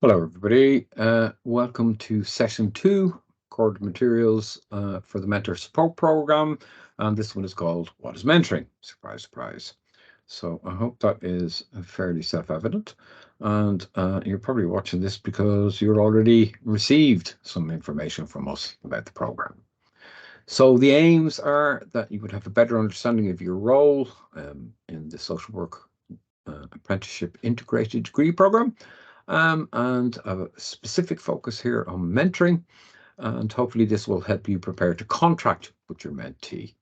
Hello, everybody. Welcome to session 2, recorded materials for the Mentor Support Program. And this one is called What is Mentoring? Surprise, surprise. So I hope that is fairly self-evident. And you're probably watching this because you already received some information from us about the program. So the aims are that you would have a better understanding of your role in the social work apprenticeship integrated degree program, and a specific focus here on mentoring. And hopefully this will help you prepare to contract with your mentee.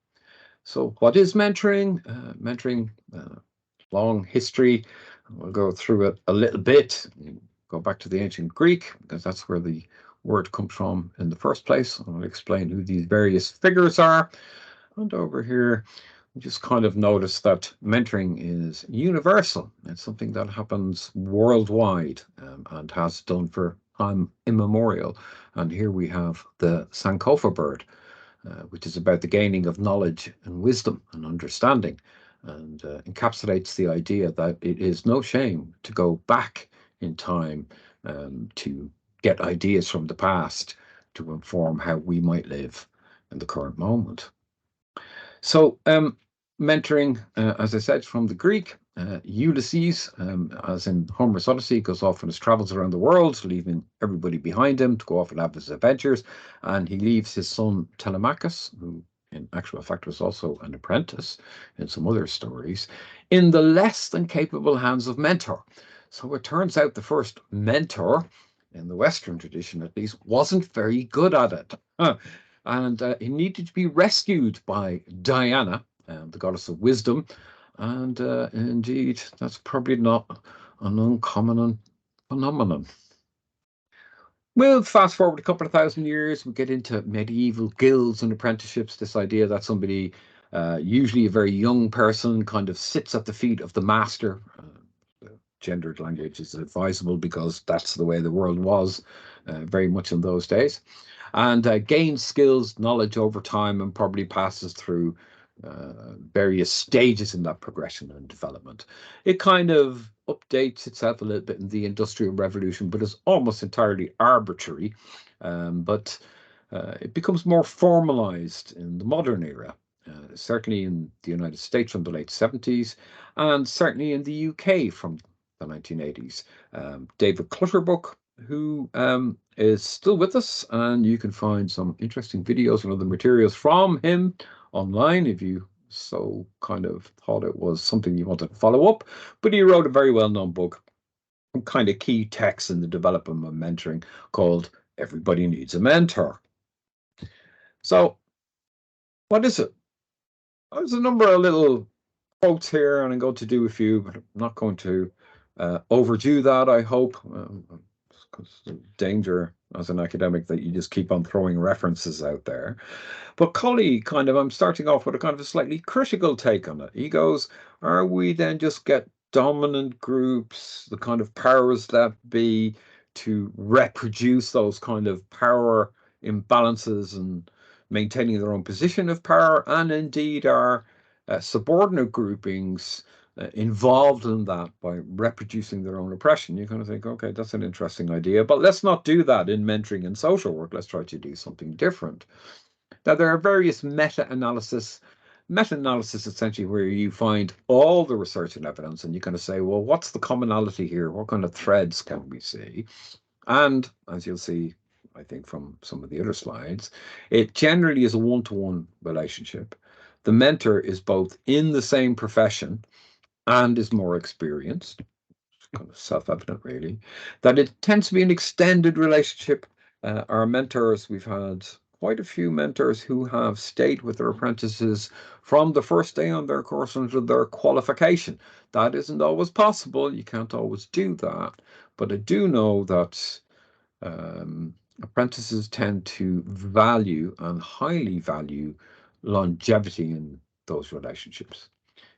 So what is mentoring? Mentoring, long history. We'll go through it a little bit. Go back to the ancient Greek, because that's where the word comes from in the first place. I'll explain who these various figures are. And over here, just kind of notice that mentoring is universal. It's something that happens worldwide, and has done for time immemorial. And here we have the Sankofa bird, which is about the gaining of knowledge and wisdom and understanding, and encapsulates the idea that it is no shame to go back in time, to get ideas from the past to inform how we might live in the current moment. So, mentoring, as I said, from the Greek, Ulysses, as in Homer's Odyssey, goes off on his travels around the world, leaving everybody behind him to go off and have his adventures. And he leaves his son Telemachus, who in actual fact was also an apprentice in some other stories, in the less than capable hands of Mentor. So it turns out the first mentor, in the Western tradition at least, wasn't very good at it. And he needed to be rescued by Diana, the goddess of wisdom. And indeed, that's probably not an uncommon phenomenon. We'll fast forward a couple of thousand years. We get into medieval guilds and apprenticeships. This idea that somebody, usually a very young person, kind of sits at the feet of the master. Gendered language is advisable because that's the way the world was, very much in those days, and gains skills, knowledge over time, and probably passes through various stages in that progression and development. It kind of updates itself a little bit in the Industrial Revolution, but is almost entirely arbitrary. But it becomes more formalized in the modern era. Certainly in the United States from the late 70s, and certainly in the UK from the 1980s. David Clutterbuck, who is still with us, and you can find some interesting videos and other materials from him online if you so kind of thought it was something you wanted to follow up. But he wrote a very well-known book, kind of key text in the development of mentoring, called Everybody Needs a Mentor. So what is it? There's a number of little quotes here, and I'm going to do a few, but I'm not going to overdo that, I hope, because danger as an academic that you just keep on throwing references out there. But Colley, I'm starting off with a kind of a slightly critical take on it. He goes, are we then just get dominant groups, the kind of powers that be, to reproduce those kind of power imbalances and maintaining their own position of power, and indeed are subordinate groupings involved in that by reproducing their own oppression? You kind of think, okay, that's an interesting idea, but let's not do that in mentoring and social work. Let's try to do something different. Now, there are various meta-analysis essentially where you find all the research and evidence, and you kind of say, well, what's the commonality here? What kind of threads can we see? And as you'll see, I think from some of the other slides, it generally is a one-to-one relationship. The mentor is both in the same profession and is more experienced. It's kind of self-evident, really. That it tends to be an extended relationship. Our mentors, we've had quite a few mentors who have stayed with their apprentices from the first day on their course until their qualification. That isn't always possible. You can't always do that. But I do know that apprentices tend to value and highly value longevity in those relationships.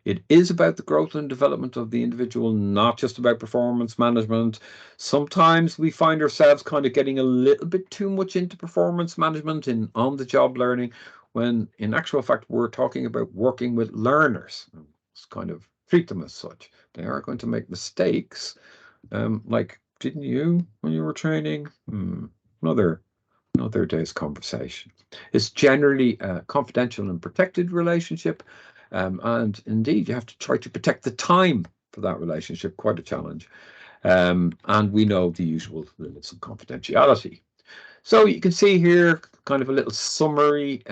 It is about the growth and development of the individual, not just about performance management. Sometimes we find ourselves kind of getting a little bit too much into performance management in on-the-job learning, when in actual fact we're talking about working with learners. Let's kind of treat them as such. They are going to make mistakes, like didn't you, when you were training? Another day's conversation. It's generally a confidential and protected relationship, and indeed, you have to try to protect the time for that relationship. Quite a challenge. And we know the usual limits of confidentiality. So you can see here kind of a little summary.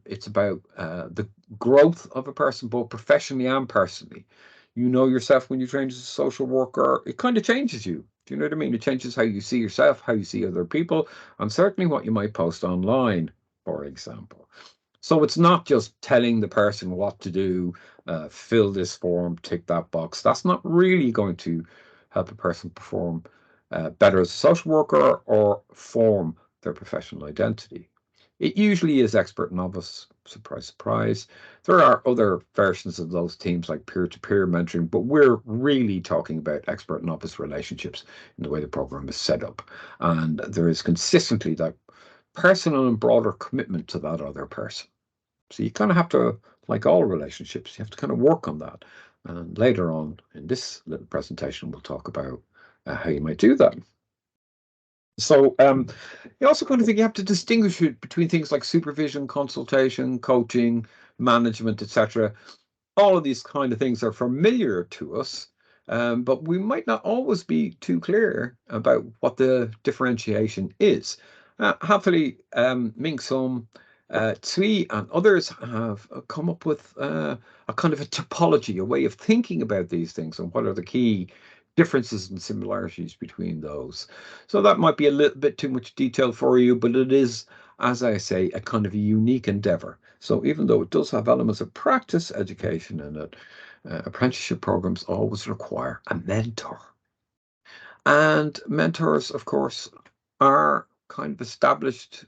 It's about the growth of a person, both professionally and personally. You know yourself when you train as a social worker, it kind of changes you. Do you know what I mean? It changes how you see yourself, how you see other people, and certainly what you might post online, for example. So it's not just telling the person what to do, fill this form, tick that box. That's not really going to help a person perform better as a social worker or form their professional identity. It usually is expert novice, surprise, surprise. There are other versions of those teams like peer-to-peer mentoring, but we're really talking about expert novice relationships in the way the program is set up. And there is consistently that personal and broader commitment to that other person. So you kind of have to, like all relationships, you have to kind of work on that. And later on in this little presentation, we'll talk about how you might do that. So you also kind of think you have to distinguish it between things like supervision, consultation, coaching, management, etc. All of these kind of things are familiar to us, but we might not always be too clear about what the differentiation is. Happily, Ming Sum, Tsui, and others have come up with a kind of a typology, a way of thinking about these things, and what are the key differences and similarities between those. So that might be a little bit too much detail for you, but it is, as I say, a kind of a unique endeavor. So even though it does have elements of practice education in it, apprenticeship programs always require a mentor. And mentors, of course, are kind of established,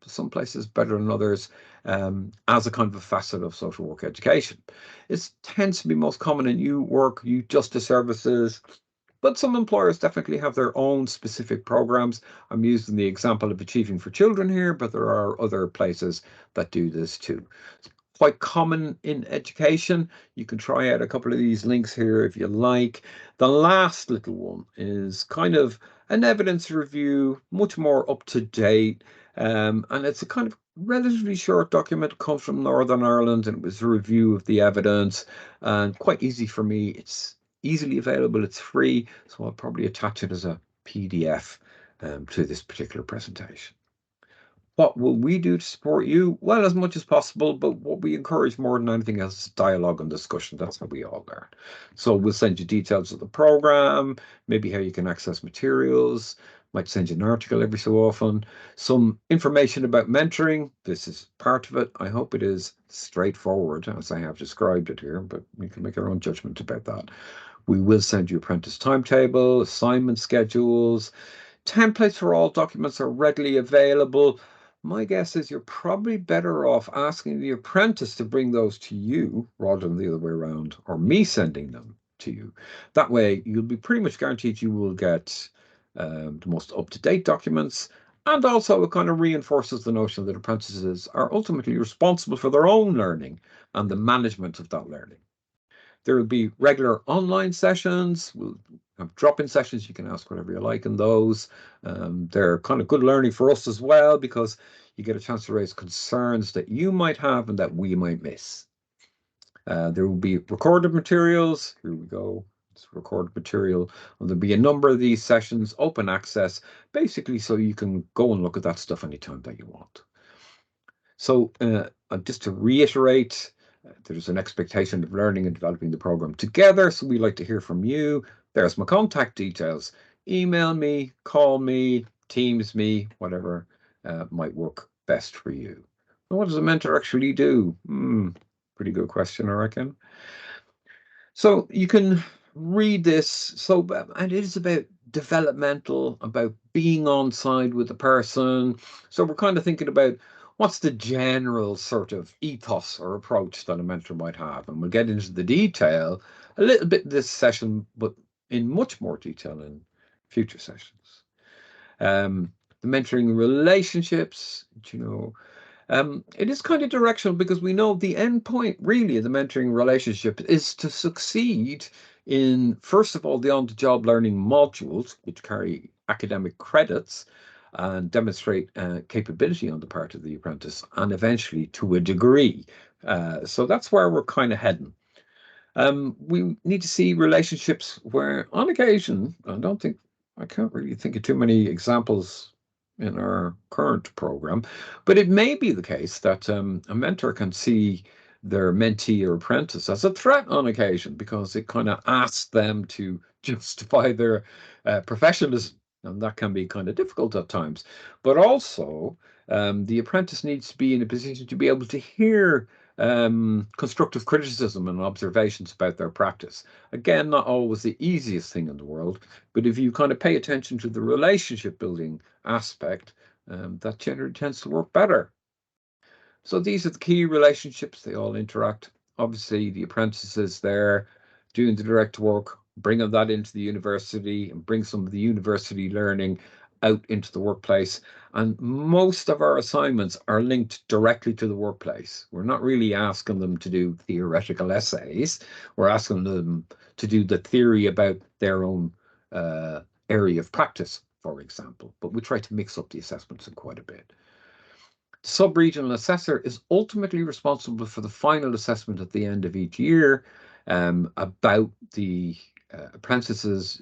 some places better than others, as a kind of a facet of social work education. It tends to be most common in youth work, youth justice services, but some employers definitely have their own specific programs. I'm using the example of Achieving for Children here, but there are other places that do this too. It's quite common in education. You can try out a couple of these links here if you like. The last little one is kind of an evidence review, much more up to date. And it's a kind of relatively short document, comes from Northern Ireland, and it was a review of the evidence, and quite easy for me. It's easily available, it's free, so I'll probably attach it as a PDF to this particular presentation. What will we do to support you? Well, as much as possible, but what we encourage more than anything else is dialogue and discussion. That's how we all learn. So we'll send you details of the program, maybe how you can access materials, might send you an article every so often, some information about mentoring. This is part of it. I hope it is straightforward as I have described it here, but you can make your own judgment about that. We will send you apprentice timetable, assignment schedules, templates for all documents are readily available. My guess is you're probably better off asking the apprentice to bring those to you rather than the other way around, or me sending them to you. That way, you'll be pretty much guaranteed you will get the most up-to-date documents, and also it kind of reinforces the notion that apprentices are ultimately responsible for their own learning and the management of that learning. There will be regular online sessions. We'll have drop-in sessions. You can ask whatever you like in those. They're kind of good learning for us as well, because you get a chance to raise concerns that you might have and that we might miss. There will be recorded materials. Here we go. It's recorded material. And there'll be a number of these sessions, open access, basically so you can go and look at that stuff anytime that you want. So just to reiterate, there's an expectation of learning and developing the program together. So we'd like to hear from you. There's my contact details. Email me, call me, Teams me, whatever might work best for you. And what does a mentor actually do? Pretty good question, I reckon. So you can read this. So, and it is about developmental, about being on side with the person. So we're kind of thinking about what's the general sort of ethos or approach that a mentor might have. And we'll get into the detail a little bit in this session, but in much more detail in future sessions. The mentoring relationships, you know, it is kind of directional because we know the end point really of the mentoring relationship is to succeed in, first of all, the on-the-job learning modules, which carry academic credits and demonstrate capability on the part of the apprentice, and eventually to a degree. So that's where we're kind of heading. We need to see relationships where, on occasion, I can't really think of too many examples in our current program, but it may be the case that a mentor can see their mentee or apprentice as a threat on occasion because it kind of asks them to justify their professionalism, and that can be kind of difficult at times. But also, the apprentice needs to be in a position to be able to hear constructive criticism and observations about their practice. Again, not always the easiest thing in the world, but if you kind of pay attention to the relationship building aspect, that generally tends to work better. So these are the key relationships. They all interact. Obviously, the apprentices there doing the direct work, bringing that into the university and bring some of the university learning out into the workplace. And most of our assignments are linked directly to the workplace. We're not really asking them to do theoretical essays. We're asking them to do the theory about their own area of practice, for example. But we try to mix up the assessments in quite a bit. The sub-regional assessor is ultimately responsible for the final assessment at the end of each year about the apprentice's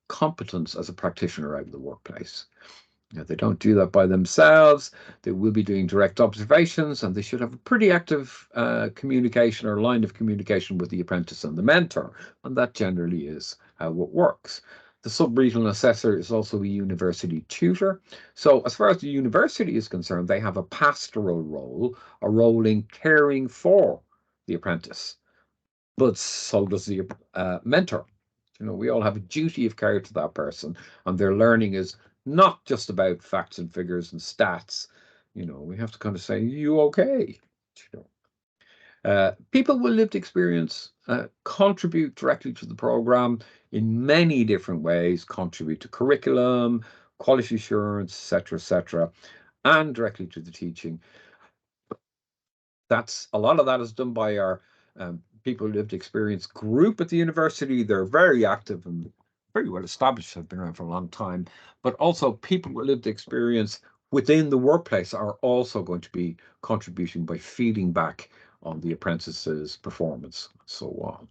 competence as a practitioner out in the workplace. Now, they don't do that by themselves. They will be doing direct observations, and they should have a pretty active communication or line of communication with the apprentice and the mentor, and that generally is how it works. The sub-regional assessor is also a university tutor. So as far as the university is concerned, they have a pastoral role, a role in caring for the apprentice. But so does the mentor. You know, we all have a duty of care to that person, and their learning is not just about facts and figures and stats. You know, we have to kind of say, you okay? You know. People with lived experience contribute directly to the program in many different ways, contribute to curriculum, quality assurance, etc., and directly to the teaching. That's a lot of that is done by our people with lived experience group at the university. They're very active and very well established, have been around for a long time, but also people with lived experience within the workplace are also going to be contributing by feeding back on the apprentice's performance, and so on.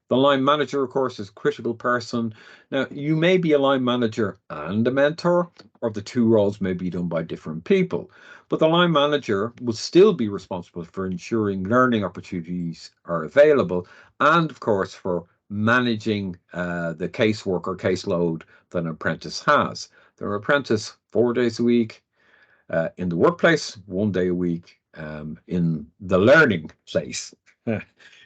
The line manager, of course, is a critical person. Now, you may be a line manager and a mentor, or the two roles may be done by different people. But the line manager will still be responsible for ensuring learning opportunities are available, and of course, for managing the casework or caseload that an apprentice has. They're an apprentice 4 days a week in the workplace, 1 day a week in the learning place.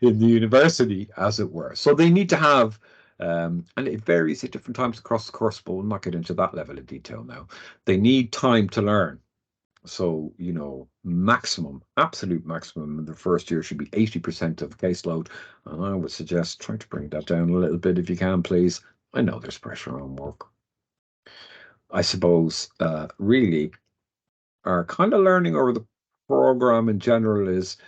In the university, as it were. So they need to have, and it varies at different times across the course, but we'll not get into that level of detail now. They need time to learn. So, you know, maximum, absolute maximum in the first year should be 80% of caseload. And I would suggest trying to bring that down a little bit if you can, please. I know there's pressure on work. I suppose, really, our kind of learning over the program in general is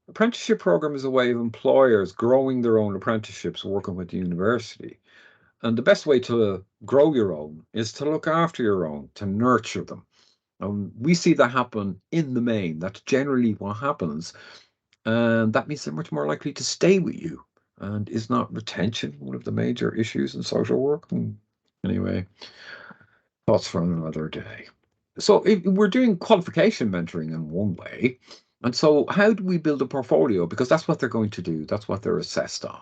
apprenticeship program is a way of employers growing their own apprenticeships working with the university. And the best way to grow your own is to look after your own, to nurture them. And we see that happen in the main. That's generally what happens. And that means they're much more likely to stay with you. And is not retention one of the major issues in social work? Anyway, thoughts for another day. So we're doing qualification mentoring in one way. And so how do we build a portfolio? Because that's what they're going to do. That's what they're assessed on.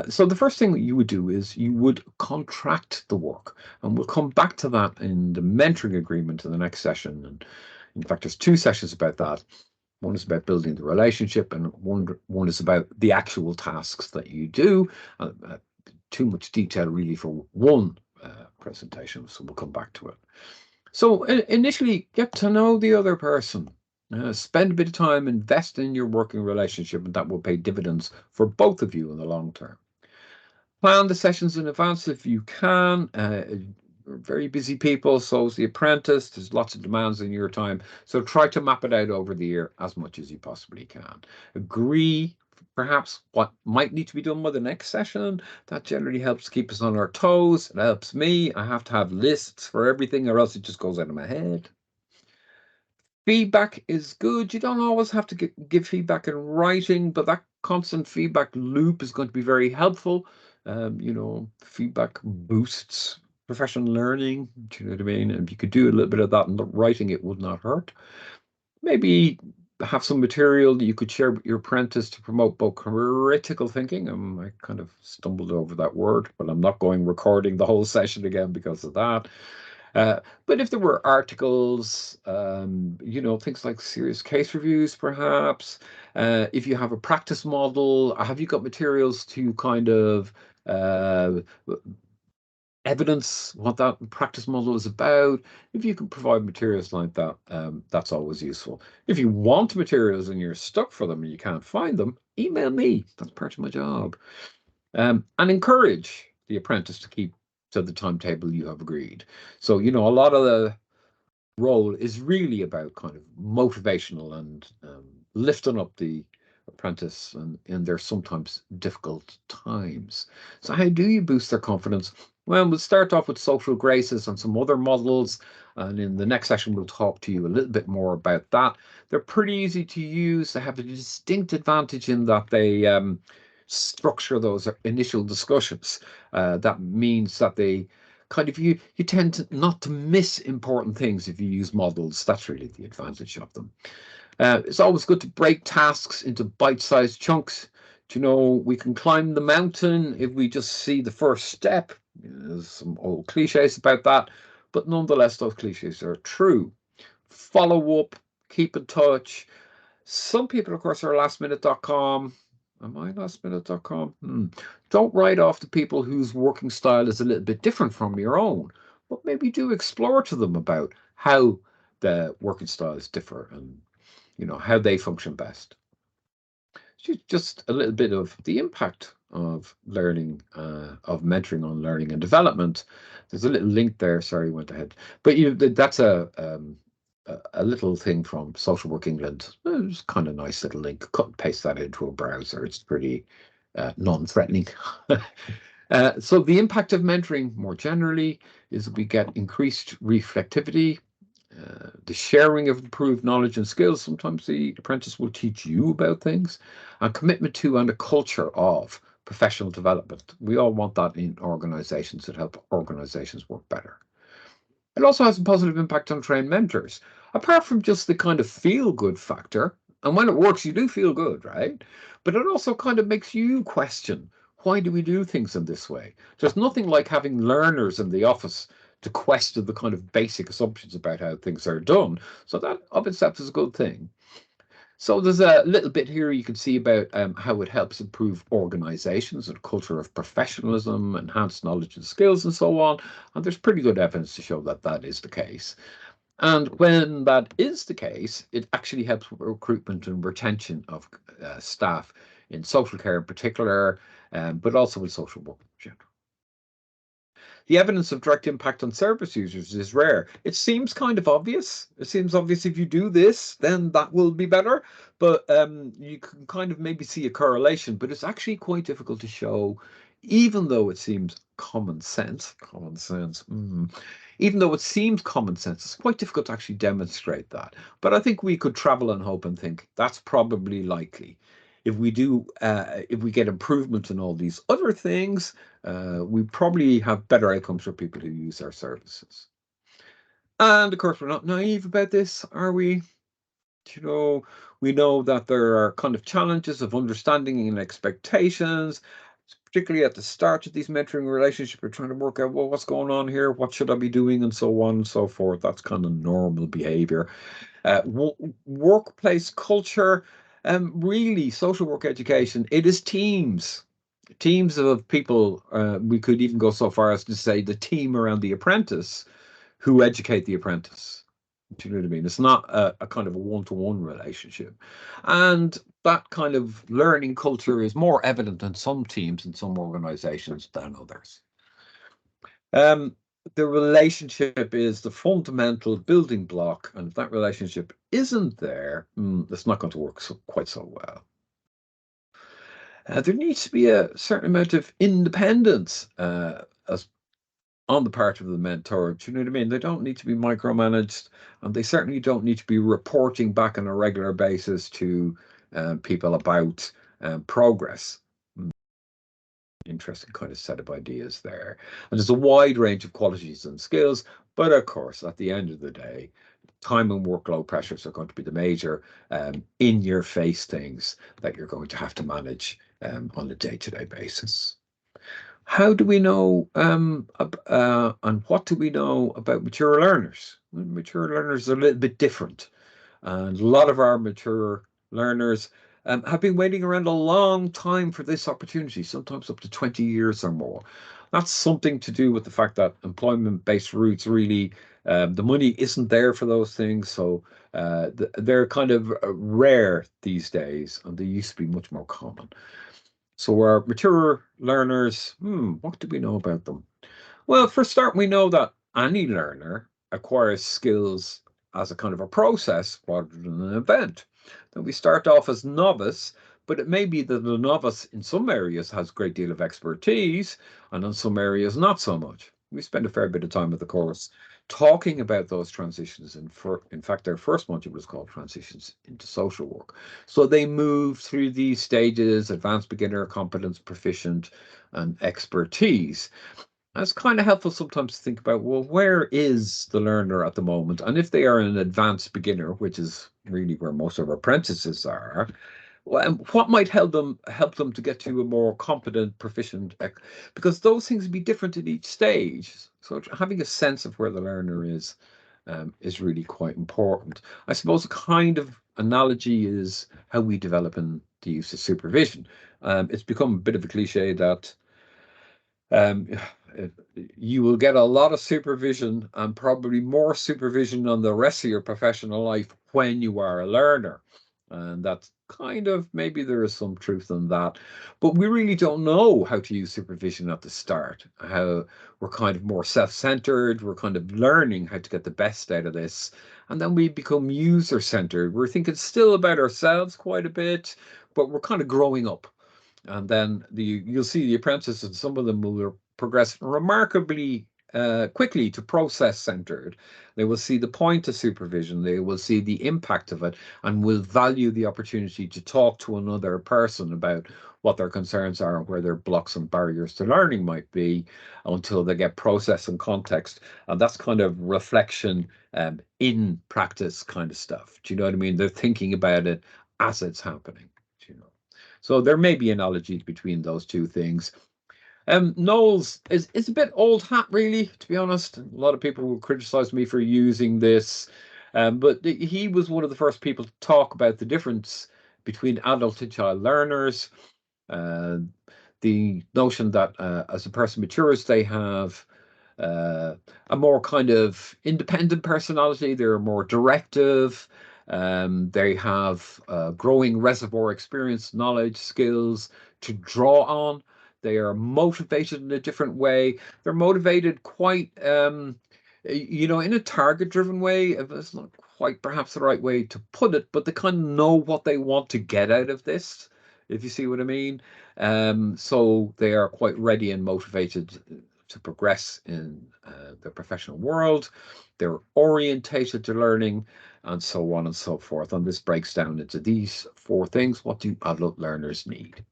So the first thing that you would do is you would contract the work. And we'll come back to that in the mentoring agreement in the next session. And in fact, there's 2 sessions about that. One is about building the relationship, and one is about the actual tasks that you do. Too much detail really for one presentation, so we'll come back to it. So initially, get to know the other person. Spend a bit of time, invest in your working relationship, and that will pay dividends for both of you in the long term. Plan the sessions in advance if you can. We're very busy people, so is the apprentice. There's lots of demands in your time. So try to map it out over the year as much as you possibly can. Agree perhaps what might need to be done by the next session. That generally helps keep us on our toes. It helps me. I have to have lists for everything or else it just goes out of my head. Feedback is good. You don't always have to give feedback in writing, but that constant feedback loop is going to be very helpful. Feedback boosts professional learning. Do you know what I mean? And if you could do a little bit of that in the writing, it would not hurt. Maybe have some material that you could share with your apprentice to promote both critical thinking. I kind of stumbled over that word, but I'm not going recording the whole session again because of that. But if there were articles, things like serious case reviews, perhaps, if you have a practice model, have you got materials to kind of uh, evidence what that practice model is about? If you can provide materials like that, that's always useful. If you want materials and you're stuck for them and you can't find them, email me. That's part of my job. And encourage the apprentice to keep to the timetable you have agreed. So, a lot of the role is really about kind of motivational and lifting up the apprentice in their sometimes difficult times. So how do you boost their confidence? Well, we'll start off with social graces and some other models, and in the next session we'll talk to you a little bit more about that. They're pretty easy to use. They have a distinct advantage in that they structure those initial discussions. That means that they kind of you tend not to miss important things if you use models. That's really the advantage of them. It's always good to break tasks into bite-sized chunks. We can climb the mountain if we just see the first step. There's some old cliches about that, but nonetheless, those cliches are true. Follow up, keep in touch. Some people, of course, are lastminute.com. Am I lastminute.com? Don't write off the people whose working style is a little bit different from your own, but maybe do explore to them about how the working styles differ and how they function best. Just a little bit of the impact of learning, of mentoring on learning and development. There's a little link there. Sorry, went ahead, but that's a little thing from Social Work England. It's kind of nice little link. Cut and paste that into a browser. It's pretty non-threatening. So the impact of mentoring more generally is that we get increased reflectivity, the sharing of improved knowledge and skills. Sometimes the apprentice will teach you about things, and commitment to and a culture of professional development. We all want that in organizations that help organizations work better. It also has a positive impact on trained mentors, apart from just the kind of feel good factor. And when it works, you do feel good, right? But it also kind of makes you question, why do we do things in this way? There's nothing like having learners in the office to question the kind of basic assumptions about how things are done. So that of itself is a good thing. So there's a little bit here you can see about how it helps improve organizations and culture of professionalism, enhance knowledge and skills, and so on. And there's pretty good evidence to show that that is the case. And when that is the case, it actually helps with recruitment and retention of staff in social care in particular, but also in social work in general. The evidence of direct impact on service users is rare. It seems kind of obvious. It seems obvious if you do this, then that will be better. But you can kind of maybe see a correlation, but it's actually quite difficult to show, even though it seems common sense. Common sense. Even though it seems common sense, it's quite difficult to actually demonstrate that. But I think we could travel and hope and think that's probably likely. If we get improvement in all these other things, we probably have better outcomes for people who use our services. And of course, we're not naive about this, are we? We know that there are kind of challenges of understanding and expectations, particularly at the start of these mentoring relationships. We're trying to work out, well, what's going on here? What should I be doing? And so on and so forth. That's kind of normal behavior. Workplace culture, really, social work education, it is teams of people. We could even go so far as to say the team around the apprentice who educate the apprentice. Do you know what I mean? It's not a kind of a one-to-one relationship. And that kind of learning culture is more evident in some teams and some organizations than others. The relationship is the fundamental building block, and if that relationship isn't there, it's not going to work quite so well. There needs to be a certain amount of independence as on the part of the mentor. Do you know what I mean? They don't need to be micromanaged, and they certainly don't need to be reporting back on a regular basis to people about progress. Interesting kind of set of ideas there. And there's a wide range of qualities and skills, but of course, at the end of the day, time and workload pressures are going to be the major in your face things that you're going to have to manage on a day-to-day basis. How do we know, and what do we know about mature learners? Well, mature learners are a little bit different. And a lot of our mature learners have been waiting around a long time for this opportunity, sometimes up to 20 years or more. That's something to do with the fact that employment-based routes really, the money isn't there for those things. So they're kind of rare these days, and they used to be much more common. So our mature learners, what do we know about them? Well, for a start, we know that any learner acquires skills as a kind of a process rather than an event. That we start off as novice, but it may be that the novice in some areas has a great deal of expertise, and in some areas not so much. We spend a fair bit of time at the course talking about those transitions. And in fact, our first module was called Transitions into Social Work. So they move through these stages: advanced beginner, competence, proficient, and expertise. It's kind of helpful sometimes to think about, well, where is the learner at the moment? And if they are an advanced beginner, which is really where most of our apprentices are, well, what might help them to get to a more competent, proficient, because those things will be different at each stage. So having a sense of where the learner is really quite important. I suppose a kind of analogy is how we develop in the use of supervision. It's become a bit of a cliche that um, you will get a lot of supervision, and probably more supervision on the rest of your professional life when you are a learner. And that's kind of, maybe there is some truth in that. But we really don't know how to use supervision at the start. How we're kind of more self-centered, we're kind of learning how to get the best out of this. And then we become user-centered. We're thinking still about ourselves quite a bit, but we're kind of growing up. And then you'll see the apprentices, and some of them will progress remarkably quickly to process centered. They will see the point of supervision, they will see the impact of it, and will value the opportunity to talk to another person about what their concerns are and where their blocks and barriers to learning might be, until they get process and context. And that's kind of reflection in practice kind of stuff. Do you know what I mean? They're thinking about it as it's happening. Do you know? So there may be analogies between those two things. Knowles is a bit old hat, really, to be honest. A lot of people will criticize me for using this, but he was one of the first people to talk about the difference between adult and child learners. Uh, the notion that as a person matures, they have a more kind of independent personality. They're more directive. They have growing reservoir experience, knowledge, skills to draw on. They are motivated in a different way. They're motivated quite, in a target-driven way. It's not quite perhaps the right way to put it, but they kind of know what they want to get out of this, if you see what I mean. So they are quite ready and motivated to progress in the professional world. They're orientated to learning, and so on and so forth. And this breaks down into these four things. What do adult learners need?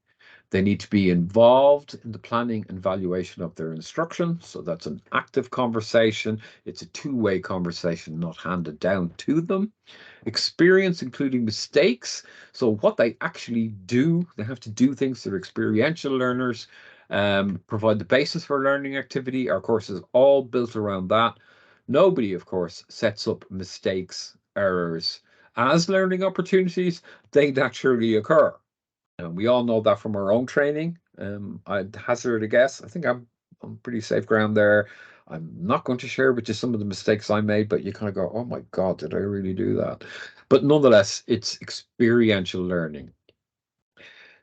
They need to be involved in the planning and valuation of their instruction. So that's an active conversation. It's a two-way conversation, not handed down to them. Experience, including mistakes. So what they actually do, they have to do things. They're experiential learners. Provide the basis for learning activity. Our course is all built around that. Nobody, of course, sets up mistakes, errors as learning opportunities. They naturally occur. We all know that from our own training. I'd hazard a guess. I think I'm on pretty safe ground there. I'm not going to share with you some of the mistakes I made, but you kind of go, oh my God, did I really do that? But nonetheless, it's experiential learning.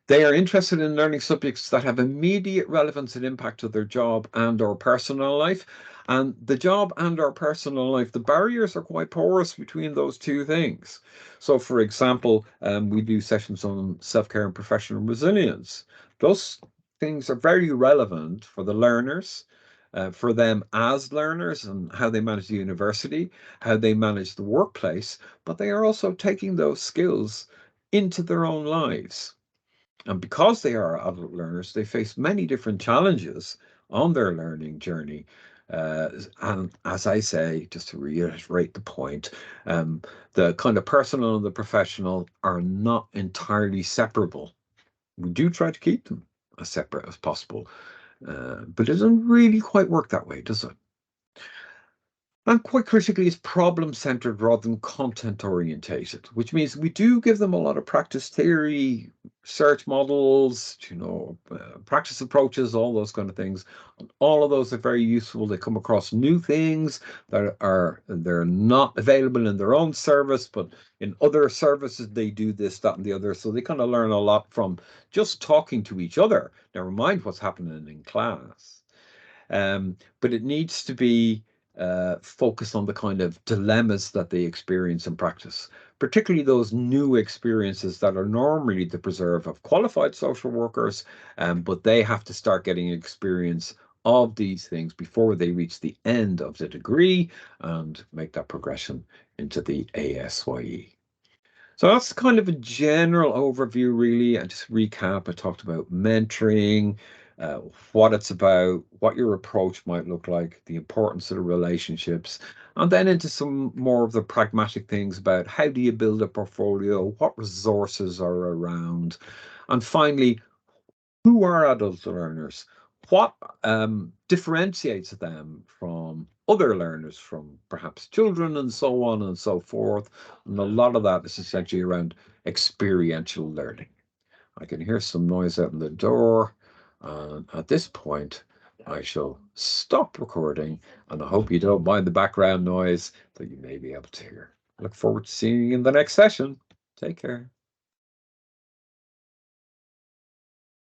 They are interested in learning subjects that have immediate relevance and impact to their job and or personal life. And the job and our personal life, the barriers are quite porous between those two things. So, for example, we do sessions on self-care and professional resilience. Those things are very relevant for the learners, for them as learners and how they manage the university, how they manage the workplace, but they are also taking those skills into their own lives. And because they are adult learners, they face many different challenges on their learning journey. And as I say, just to reiterate the point, the kind of personal and the professional are not entirely separable. We do try to keep them as separate as possible, but it doesn't really quite work that way, does it? And quite critically, it's problem centered rather than content orientated, which means we do give them a lot of practice theory, search models, practice approaches, all those kind of things. All of those are very useful. They come across new things that they're not available in their own service, but in other services they do this, that, and the other. So they kind of learn a lot from just talking to each other. Never mind what's happening in class. But it needs to be focused on the kind of dilemmas that they experience in practice, particularly those new experiences that are normally the preserve of qualified social workers, but they have to start getting experience of these things before they reach the end of the degree and make that progression into the ASYE. So that's kind of a general overview, really. And just recap, I talked about mentoring, uh, what it's about, what your approach might look like, the importance of the relationships, and then into some more of the pragmatic things about how do you build a portfolio, what resources are around, and finally, who are adult learners? What differentiates them from other learners, from perhaps children and so on and so forth? And a lot of that is essentially around experiential learning. I can hear some noise out in the door. And at this point, I shall stop recording, and I hope you don't mind the background noise that you may be able to hear. I look forward to seeing you in the next session. Take care.